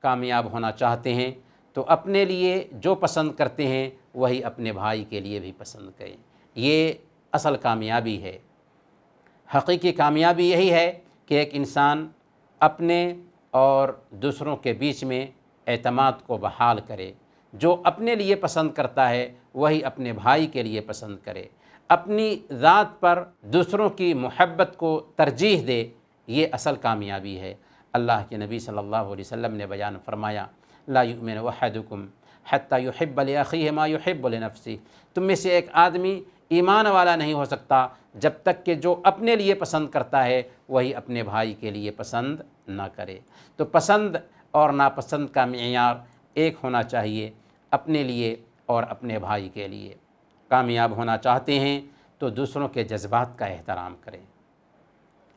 کامیاب ہونا چاہتے ہیں تو اپنے لیے جو پسند کرتے ہیں وہی اپنے بھائی کے لیے بھی پسند کریں۔ یہ اصل کامیابی ہے۔ حقیقی کامیابی یہی ہے کہ ایک انسان اپنے اور دوسروں کے بیچ میں اعتماد کو بحال کرے، جو اپنے لیے پسند کرتا ہے وہی اپنے بھائی کے لیے پسند کرے، اپنی ذات پر دوسروں کی محبت کو ترجیح دے۔ یہ اصل کامیابی ہے۔ اللہ کے نبی صلی اللہ علیہ وسلم نے بیان فرمایا، لا یؤمن احدکم حتی یحب لاخیہ ما یحب لنفسہ، تم میں سے ایک آدمی ایمان والا نہیں ہو سکتا جب تک کہ جو اپنے لیے پسند کرتا ہے وہی اپنے بھائی کے لیے پسند نہ کرے۔ تو پسند اور ناپسند کا معیار ایک ہونا چاہیے، اپنے لیے اور اپنے بھائی کے لیے۔ کامیاب ہونا چاہتے ہیں تو دوسروں کے جذبات کا احترام کریں۔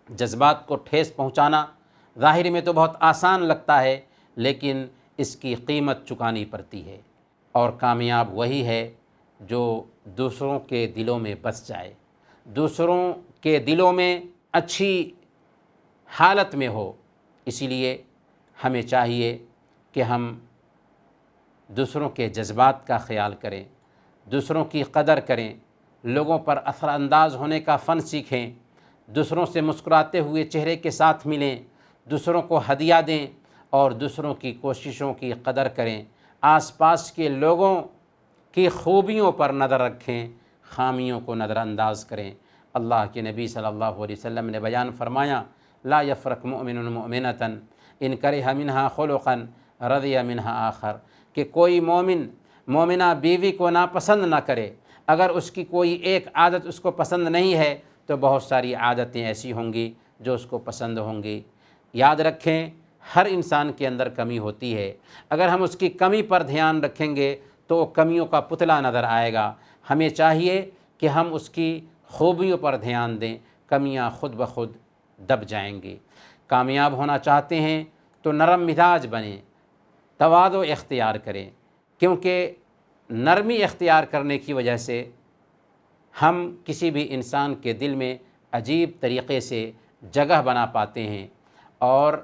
جذبات کو ٹھیس پہنچانا ظاہر میں تو بہت آسان لگتا ہے، لیکن اس کی قیمت چکانی پڑتی ہے، اور کامیاب وہی ہے جو دوسروں کے دلوں میں بس جائے، دوسروں کے دلوں میں اچھی حالت میں ہو۔ اسی لیے ہمیں چاہیے کہ ہم دوسروں کے جذبات کا خیال کریں، دوسروں کی قدر کریں، لوگوں پر اثر انداز ہونے کا فن سیکھیں، دوسروں سے مسکراتے ہوئے چہرے کے ساتھ ملیں، دوسروں کو ہدیہ دیں اور دوسروں کی کوششوں کی قدر کریں۔ آس پاس کے لوگوں کی خوبیوں پر نظر رکھیں، خامیوں کو نظر انداز کریں۔ اللہ کے نبی صلی اللہ علیہ وسلم نے بیان فرمایا، لا یفرق مؤمن مؤمنۃ ان کرہ منہا خلقا رضی منہا آخر، کہ کوئی مومن مومنہ بیوی کو ناپسند نہ کرے، اگر اس کی کوئی ایک عادت اس کو پسند نہیں ہے تو بہت ساری عادتیں ایسی ہوں گی جو اس کو پسند ہوں گی۔ یاد رکھیں، ہر انسان کے اندر کمی ہوتی ہے، اگر ہم اس کی کمی پر دھیان رکھیں گے تو وہ کمیوں کا پتلا نظر آئے گا۔ ہمیں چاہیے کہ ہم اس کی خوبیوں پر دھیان دیں، کمیاں خود بخود دب جائیں گی۔ کامیاب ہونا چاہتے ہیں تو نرم مزاج بنیں، تواضع اختیار کریں، کیونکہ نرمی اختیار کرنے کی وجہ سے ہم کسی بھی انسان کے دل میں عجیب طریقے سے جگہ بنا پاتے ہیں، اور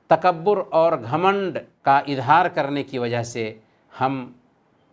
تکبر اور گھمنڈ کا اظہار کرنے کی وجہ سے ہم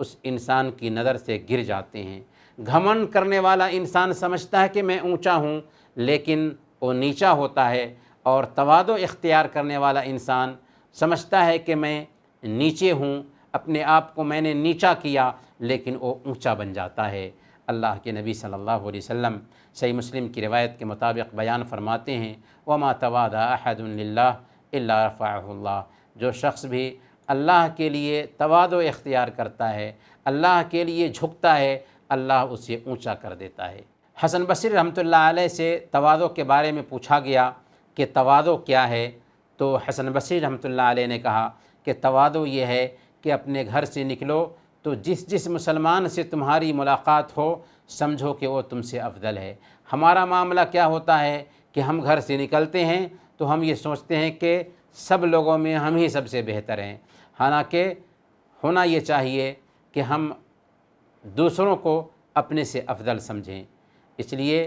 اس انسان کی نظر سے گر جاتے ہیں۔ گھمنڈ کرنے والا انسان سمجھتا ہے کہ میں اونچا ہوں، لیکن وہ نیچا ہوتا ہے، اور تواضع اختیار کرنے والا انسان سمجھتا ہے کہ میں نیچے ہوں، اپنے آپ کو میں نے نیچا کیا، لیکن وہ اونچا بن جاتا ہے۔ اللہ کے نبی صلی اللہ علیہ وسلم صحیح مسلم کی روایت کے مطابق بیان فرماتے ہیں، وَمَا تَوَاضَعَ أَحَدٌ لِلَّهِ إِلَّا رَفَعَهُ اللَّهُ، جو شخص بھی اللہ کے لیے تواضع اختیار کرتا ہے، اللہ کے لیے جھکتا ہے، اللہ اسے اونچا کر دیتا ہے۔ حسن بصری رحمۃ اللہ علیہ سے تواضع کے بارے میں پوچھا گیا کہ تواضع کیا ہے، تو حسن بصری رحمۃ اللہ علیہ نے کہا کہ تواضع یہ ہے کہ اپنے گھر سے نکلو تو جس مسلمان سے تمہاری ملاقات ہو سمجھو کہ وہ تم سے افضل ہے۔ ہمارا معاملہ کیا ہوتا ہے کہ ہم گھر سے نکلتے ہیں تو ہم یہ سوچتے ہیں کہ سب لوگوں میں ہم ہی سب سے بہتر ہیں، حالانکہ ہونا یہ چاہیے کہ ہم دوسروں کو اپنے سے افضل سمجھیں۔ اس لیے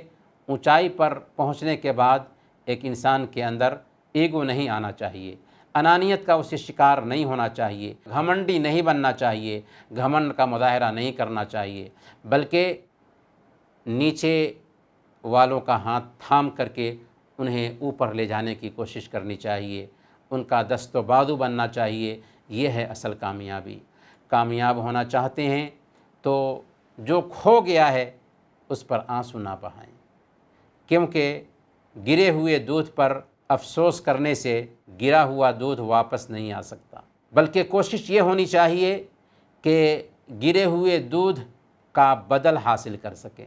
اونچائی پر پہنچنے کے بعد ایک انسان کے اندر ایگو نہیں آنا چاہیے، انانیت کا اسے شکار نہیں ہونا چاہیے، گھمنڈی نہیں بننا چاہیے، گھمنڈ کا مظاہرہ نہیں کرنا چاہیے، بلکہ نیچے والوں کا ہاتھ تھام کر کے انہیں اوپر لے جانے کی کوشش کرنی چاہیے، ان کا دست و بازو بننا چاہیے۔ یہ ہے اصل کامیابی۔ کامیاب ہونا چاہتے ہیں تو جو کھو گیا ہے اس پر آنسو نہ بہائیں، کیونکہ گرے ہوئے دودھ پر افسوس کرنے سے گرا ہوا دودھ واپس نہیں آ سکتا، بلکہ کوشش یہ ہونی چاہیے کہ گرے ہوئے دودھ کا بدل حاصل کر سکیں۔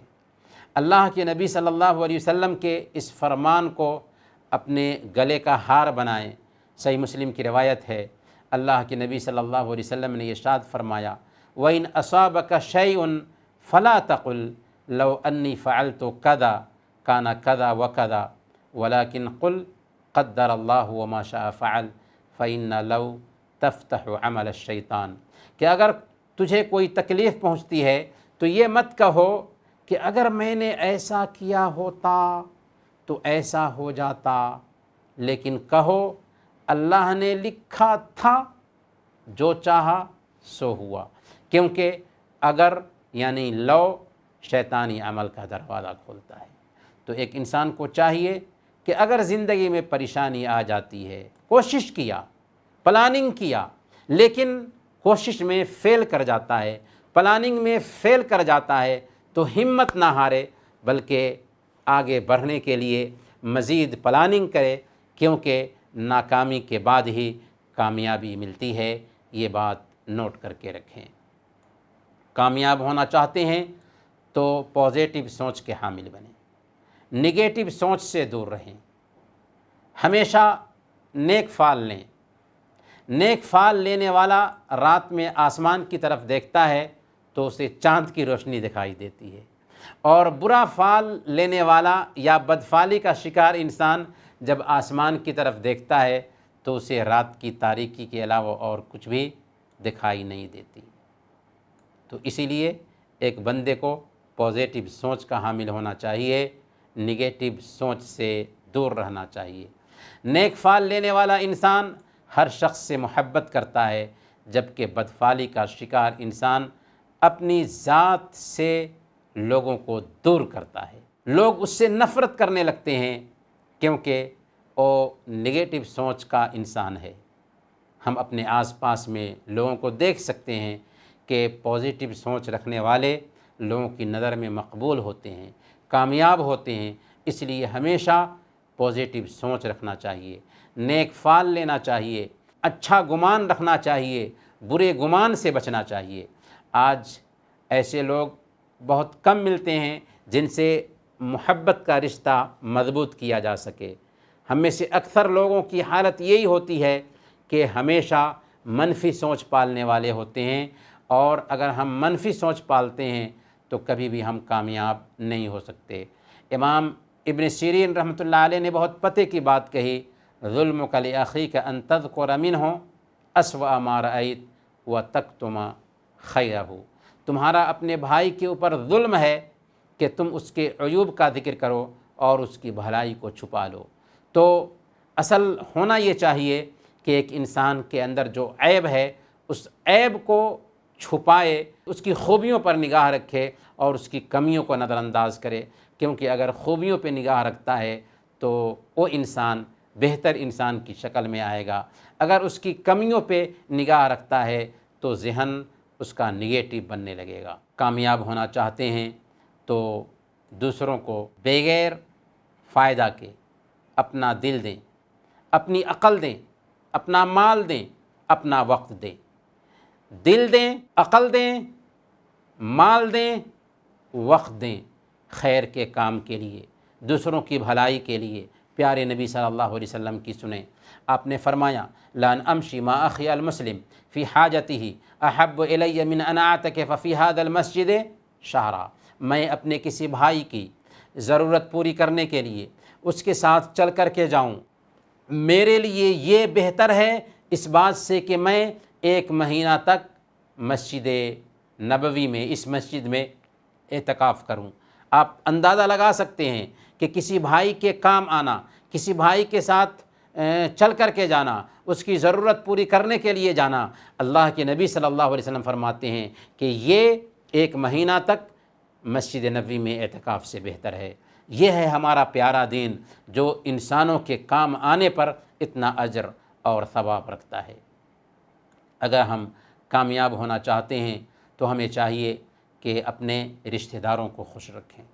اللہ کے نبی صلی اللہ علیہ وسلم کے اس فرمان کو اپنے گلے کا ہار بنائیں۔ صحیح مسلم کی روایت ہے، اللہ کے نبی صلی اللہ علیہ وسلم نے ارشاد فرمایا، وَإِنْ أَصَابَكَ شَيْءٌ فَلَا تَقُلْ لَوْ أَنِّي فَعَلْتُ كَذَا كَانَ كَذَا وَكَذَا وَلَكِنْ قُلْ قَدَّرَ اللَّهُ وَمَا شَاءَ فَعَلَ فَإِنَّ لَوْ تَفْتَحُ عَمَلَ الشَّيْطَانِ، کہ اگر تجھے کوئی تکلیف پہنچتی ہے تو یہ مت کہو کہ اگر میں نے ایسا کیا ہوتا تو ایسا ہو جاتا، لیکن کہو اللہ نے لکھا تھا جو چاہا سو ہوا، کیونکہ اگر یعنی لو شیطانی عمل کا دروازہ کھولتا ہے۔ تو ایک انسان کو چاہیے کہ اگر زندگی میں پریشانی آ جاتی ہے، کوشش کیا، پلاننگ کیا، لیکن کوشش میں فیل کر جاتا ہے، پلاننگ میں فیل کر جاتا ہے، تو ہمت نہ ہارے، بلکہ آگے بڑھنے کے لیے مزید پلاننگ کرے، کیونکہ ناکامی کے بعد ہی کامیابی ملتی ہے۔ یہ بات نوٹ کر کے رکھیں۔ کامیاب ہونا چاہتے ہیں تو پازیٹیو سوچ کے حامل بنیں، نگیٹو سوچ سے دور رہیں، ہمیشہ نیک فال لیں۔ نیک فال لینے والا رات میں آسمان کی طرف دیکھتا ہے تو اسے چاند کی روشنی دکھائی دیتی ہے، اور برا فال لینے والا یا بدفالی کا شکار انسان جب آسمان کی طرف دیکھتا ہے تو اسے رات کی تاریکی کے علاوہ اور کچھ بھی دکھائی نہیں دیتی۔ تو اسی لیے ایک بندے کو پازیٹیو سوچ کا حامل ہونا چاہیے، نگیٹو سوچ سے دور رہنا چاہیے۔ نیک فال لینے والا انسان ہر شخص سے محبت کرتا ہے، جبکہ بدفالی کا شکار انسان اپنی ذات سے لوگوں کو دور کرتا ہے، لوگ اس سے نفرت کرنے لگتے ہیں، کیونکہ وہ نگیٹو سوچ کا انسان ہے۔ ہم اپنے آس پاس میں لوگوں کو دیکھ سکتے ہیں کہ پازیٹیو سوچ رکھنے والے لوگوں کی نظر میں مقبول ہوتے ہیں، کامیاب ہوتے ہیں۔ اس لیے ہمیشہ پازیٹیو سوچ رکھنا چاہیے، نیک فال لینا چاہیے، اچھا گمان رکھنا چاہیے، برے گمان سے بچنا چاہیے۔ آج ایسے لوگ بہت کم ملتے ہیں جن سے محبت کا رشتہ مضبوط کیا جا سکے۔ ہم میں سے اکثر لوگوں کی حالت یہی ہوتی ہے کہ ہمیشہ منفی سوچ پالنے والے ہوتے ہیں، اور اگر ہم منفی سوچ پالتے ہیں تو کبھی بھی ہم کامیاب نہیں ہو سکتے۔ امام ابن سیرین رحمۃ اللہ علیہ نے بہت پتے کی بات کہی، ظلمک لأخیک ان تذکر منہ اسوأ ما رأیت وتکتم خیرہ۔ تمہارا اپنے بھائی کے اوپر ظلم ہے کہ تم اس کے عیوب کا ذکر کرو اور اس کی بھلائی کو چھپا لو۔ تو اصل ہونا یہ چاہیے کہ ایک انسان کے اندر جو عیب ہے اس عیب کو چھپائے، اس کی خوبیوں پر نگاہ رکھے اور اس کی کمیوں کو نظر انداز کرے، کیونکہ اگر خوبیوں پہ نگاہ رکھتا ہے تو وہ انسان بہتر انسان کی شکل میں آئے گا۔ اگر اس کی کمیوں پہ نگاہ رکھتا ہے تو ذہن اس کا نگیٹو بننے لگے گا۔ کامیاب ہونا چاہتے ہیں تو دوسروں کو بغیر فائدہ کے اپنا دل دیں، اپنی عقل دیں، اپنا مال دیں، اپنا وقت دیں۔ دل دیں، عقل دیں، مال دیں، وقت دیں، خیر کے کام کے لیے، دوسروں کی بھلائی کے لیے۔ پیارے نبی صلی اللہ علیہ وسلم کی سنیں، آپ نے فرمایا لان امشی ما اخی المسلم فی حاجتہ احب الی من ان اعتکف فی ھذا المسجد شہرا۔ میں اپنے کسی بھائی کی ضرورت پوری کرنے کے لیے اس کے ساتھ چل کر کے جاؤں، میرے لیے یہ بہتر ہے اس بات سے کہ میں 1 مہینہ تک مسجد نبوی میں، اس مسجد میں اعتکاف کروں۔ آپ اندازہ لگا سکتے ہیں کہ کسی بھائی کے کام آنا، کسی بھائی کے ساتھ چل کر کے جانا، اس کی ضرورت پوری کرنے کے لیے جانا، اللہ کے نبی صلی اللہ علیہ وسلم فرماتے ہیں کہ یہ 1 مہینہ تک مسجد نبوی میں اعتکاف سے بہتر ہے۔ یہ ہے ہمارا پیارا دین جو انسانوں کے کام آنے پر اتنا اجر اور ثواب رکھتا ہے۔ اگر ہم کامیاب ہونا چاہتے ہیں تو ہمیں چاہیے کہ اپنے رشتہ داروں کو خوش رکھیں،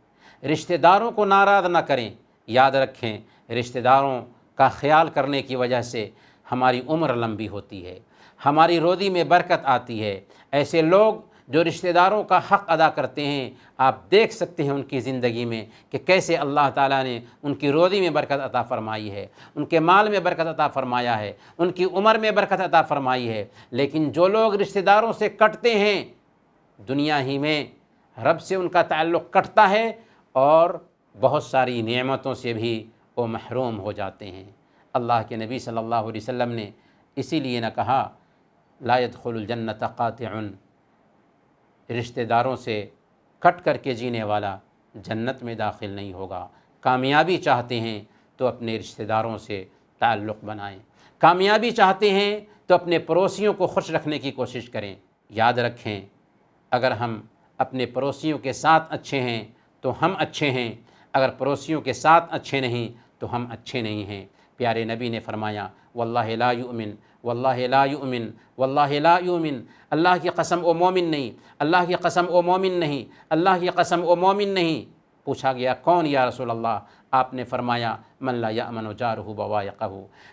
رشتہ داروں کو ناراض نہ کریں۔ یاد رکھیں، رشتہ داروں کا خیال کرنے کی وجہ سے ہماری عمر لمبی ہوتی ہے، ہماری روزی میں برکت آتی ہے۔ ایسے لوگ جو رشتہ داروں کا حق ادا کرتے ہیں، آپ دیکھ سکتے ہیں ان کی زندگی میں کہ کیسے اللہ تعالیٰ نے ان کی روزی میں برکت عطا فرمائی ہے، ان کے مال میں برکت عطا فرمایا ہے، ان کی عمر میں برکت عطا فرمائی ہے۔ لیکن جو لوگ رشتہ داروں سے کٹتے ہیں، دنیا ہی میں رب سے ان کا تعلق کٹتا ہے اور بہت ساری نعمتوں سے بھی وہ محروم ہو جاتے ہیں۔ اللہ کے نبی صلی اللہ علیہ وسلم نے اسی لیے نہ کہا لا يدخل الجنۃ قاطع، رشتہ داروں سے کٹ کر کے جینے والا جنت میں داخل نہیں ہوگا۔ کامیابی چاہتے ہیں تو اپنے رشتہ داروں سے تعلق بنائیں، کامیابی چاہتے ہیں تو اپنے پڑوسیوں کو خوش رکھنے کی کوشش کریں۔ یاد رکھیں، اگر ہم اپنے پڑوسیوں کے ساتھ اچھے ہیں تو ہم اچھے ہیں، اگر پڑوسیوں کے ساتھ اچھے نہیں تو ہم اچھے نہیں ہیں۔ پیارے نبی نے فرمایا واللہ لا یؤمن، واللہ لا یؤمن، واللہ لا یؤمن، اللہ کی قسم وہ مومن نہیں، اللہ کی قسم وہ مومن نہیں، اللہ کی قسم وہ مومن نہیں۔ پوچھا گیا کون یا رسول اللہ؟ آپ نے فرمایا من لا یأمن جارہ بوائقہ،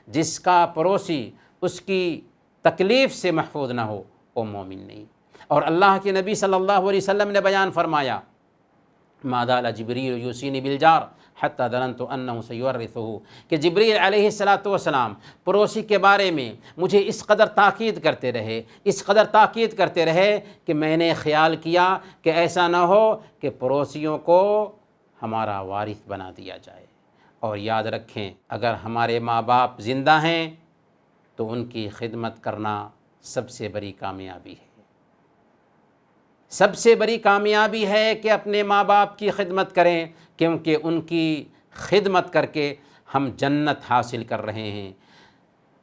جس کا پڑوسی اس کی تکلیف سے محفوظ نہ ہو وہ مومن نہیں۔ اور اللہ کے نبی صلی اللہ علیہ وسلم نے بیان فرمایا ما زال جبریل یوصینی بالجار حتی ظننت انہ سیورثہ، کہ جبریل علیہ السلام پڑوسی کے بارے میں مجھے اس قدر تاکید کرتے رہے، اس قدر تاکید کرتے رہے کہ میں نے خیال کیا کہ ایسا نہ ہو کہ پڑوسیوں کو ہمارا وارث بنا دیا جائے۔ اور یاد رکھیں اگر ہمارے ماں باپ زندہ ہیں تو ان کی خدمت کرنا سب سے بڑی کامیابی ہے، سب سے بڑی کامیابی ہے کہ اپنے ماں باپ کی خدمت کریں، کیونکہ ان کی خدمت کر کے ہم جنت حاصل کر رہے ہیں،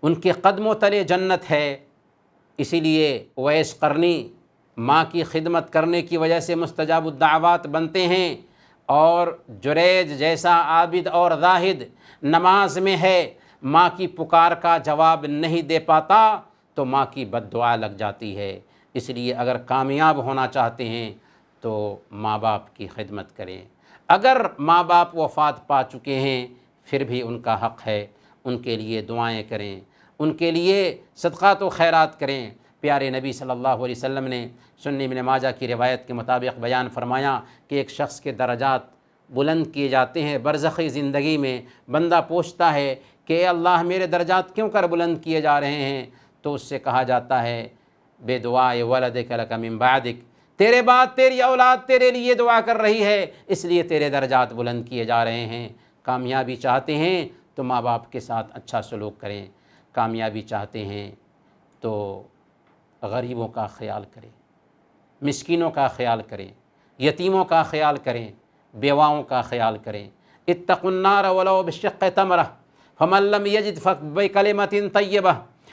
ان کے قدموں تلے جنت ہے۔ اسی لیے اویس قرنی ماں کی خدمت کرنے کی وجہ سے مستجاب الدعوات بنتے ہیں، اور جریج جیسا عابد اور زاہد نماز میں ہے، ماں کی پکار کا جواب نہیں دے پاتا تو ماں کی بد دعا لگ جاتی ہے۔ اس لیے اگر کامیاب ہونا چاہتے ہیں تو ماں باپ کی خدمت کریں۔ اگر ماں باپ وفات پا چکے ہیں پھر بھی ان کا حق ہے، ان کے لیے دعائیں کریں، ان کے لیے صدقات و خیرات کریں۔ پیارے نبی صلی اللہ علیہ وسلم نے سنن ابن ماجہ کی روایت کے مطابق بیان فرمایا کہ ایک شخص کے درجات بلند کیے جاتے ہیں برزخی زندگی میں۔ بندہ پوچھتا ہے کہ اے اللہ میرے درجات کیوں کر بلند کیے جا رہے ہیں؟ تو اس سے کہا جاتا ہے بے دعائے ولدک لک من بعدک، تیرے بعد تیری اولاد تیرے لیے دعا کر رہی ہے، اس لیے تیرے درجات بلند کیے جا رہے ہیں۔ کامیابی چاہتے ہیں تو ماں باپ کے ساتھ اچھا سلوک کریں، کامیابی چاہتے ہیں تو غریبوں کا خیال کریں، مسکینوں کا خیال کریں، یتیموں کا خیال کریں، بیواؤں کا خیال کریں۔ اتقوا النار ولو بشق تمرہ فمن لم یجد فبکلمۃ طیبہ،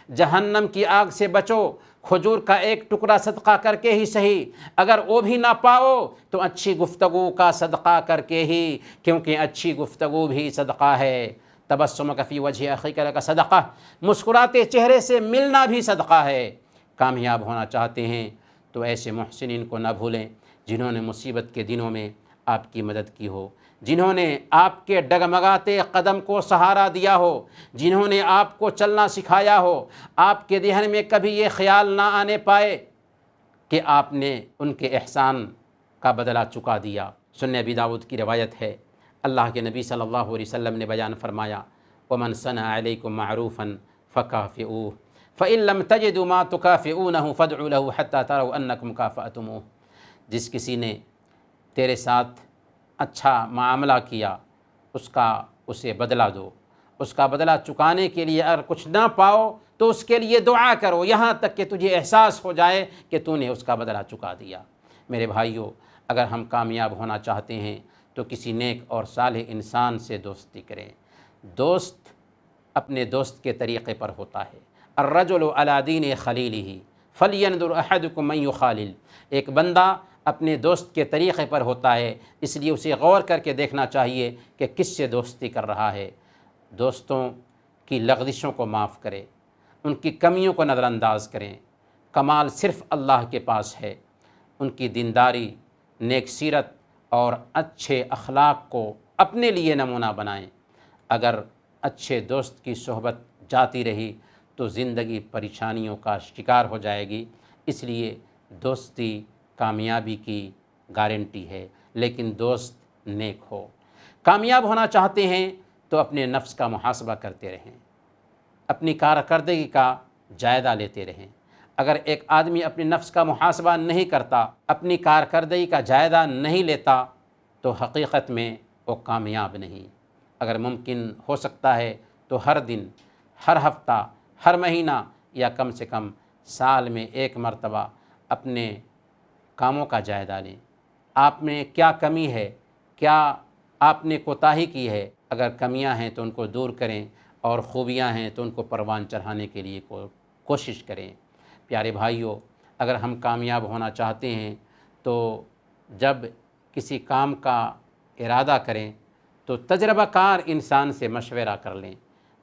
جہنم کی آگ سے بچو کھجور کا ایک ٹکڑا صدقہ کر کے ہی صحیح، اگر وہ بھی نہ پاؤ تو اچھی گفتگو کا صدقہ کر کے ہی، کیونکہ اچھی گفتگو بھی صدقہ ہے۔ تبسمک فی وجہ اخیک لک صدقہ، مسکراتے چہرے سے ملنا بھی صدقہ ہے۔ کامیاب ہونا چاہتے ہیں تو ایسے محسنین کو نہ بھولیں جنہوں نے مصیبت کے دنوں میں آپ کی مدد کی ہو، جنہوں نے آپ کے ڈگمگاتے قدم کو سہارا دیا ہو، جنہوں نے آپ کو چلنا سکھایا ہو۔ آپ کے ذہن میں کبھی یہ خیال نہ آنے پائے کہ آپ نے ان کے احسان کا بدلہ چکا دیا۔ سنن ابی داؤد کی روایت ہے، اللہ کے نبی صلی اللہ علیہ وسلم نے بیان فرمایا وَمَنْ صَنَعَ عَلَيْكُمْ مَعْرُوفًا فَكَافِئُوهُ فَإِن لَّمْ تَجِدُوا مَا تُكَافِئُونَهُ فَادْعُوا لَهُ حَتَّى تَرَوْا أَنَّكُمْ كَافَأْتُمُوهُ، جس کسی نے تیرے ساتھ اچھا معاملہ کیا اسے بدلہ دو، اس کا بدلہ چکانے کے لیے اگر کچھ نہ پاؤ تو اس کے لیے دعا کرو یہاں تک کہ تجھے احساس ہو جائے کہ تو نے اس کا بدلہ چکا دیا۔ میرے بھائیوں، اگر ہم کامیاب ہونا چاہتے ہیں تو کسی نیک اور صالح انسان سے دوستی کریں۔ دوست اپنے دوست کے طریقے پر ہوتا ہے۔ الرجل علی دین خلیلہ فلینظر احدکم من یخالل، ایک بندہ اپنے دوست کے طریقے پر ہوتا ہے، اس لیے اسے غور کر کے دیکھنا چاہیے کہ کس سے دوستی کر رہا ہے۔ دوستوں کی لغزشوں کو معاف کرے، ان کی کمیوں کو نظر انداز کریں۔ کمال صرف اللہ کے پاس ہے۔ ان کی دینداری، نیک سیرت اور اچھے اخلاق کو اپنے لیے نمونہ بنائیں۔ اگر اچھے دوست کی صحبت جاتی رہی تو زندگی پریشانیوں کا شکار ہو جائے گی۔ اس لیے دوستی کامیابی کی گارنٹی ہے، لیکن دوست نیک ہو۔ کامیاب ہونا چاہتے ہیں تو اپنے نفس کا محاسبہ کرتے رہیں، اپنی کارکردگی کا جائزہ لیتے رہیں۔ اگر ایک آدمی اپنے نفس کا محاسبہ نہیں کرتا، اپنی کارکردگی کا جائزہ نہیں لیتا تو حقیقت میں وہ کامیاب نہیں۔ اگر ممکن ہو سکتا ہے تو ہر دن، ہر ہفتہ، ہر مہینہ یا کم سے کم سال میں ایک مرتبہ اپنے کاموں کا جائزہ لیں۔ آپ میں کیا کمی ہے، کیا آپ نے کوتاہی کی ہے؟ اگر کمیاں ہیں تو ان کو دور کریں اور خوبیاں ہیں تو ان کو پروان چڑھانے کے لیے کوشش کریں۔ پیارے بھائیوں، اگر ہم کامیاب ہونا چاہتے ہیں تو جب کسی کام کا ارادہ کریں تو تجربہ کار انسان سے مشورہ کر لیں،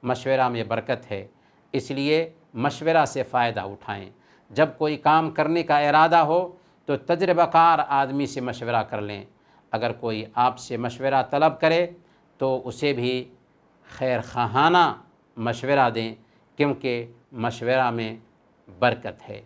مشورہ میں برکت ہے، اس لیے مشورہ سے فائدہ اٹھائیں۔ جب کوئی کام کرنے کا ارادہ ہو تو تجربہ کار آدمی سے مشورہ کر لیں، اگر کوئی آپ سے مشورہ طلب کرے تو اسے بھی خیر خواہانہ مشورہ دیں، کیونکہ مشورہ میں برکت ہے۔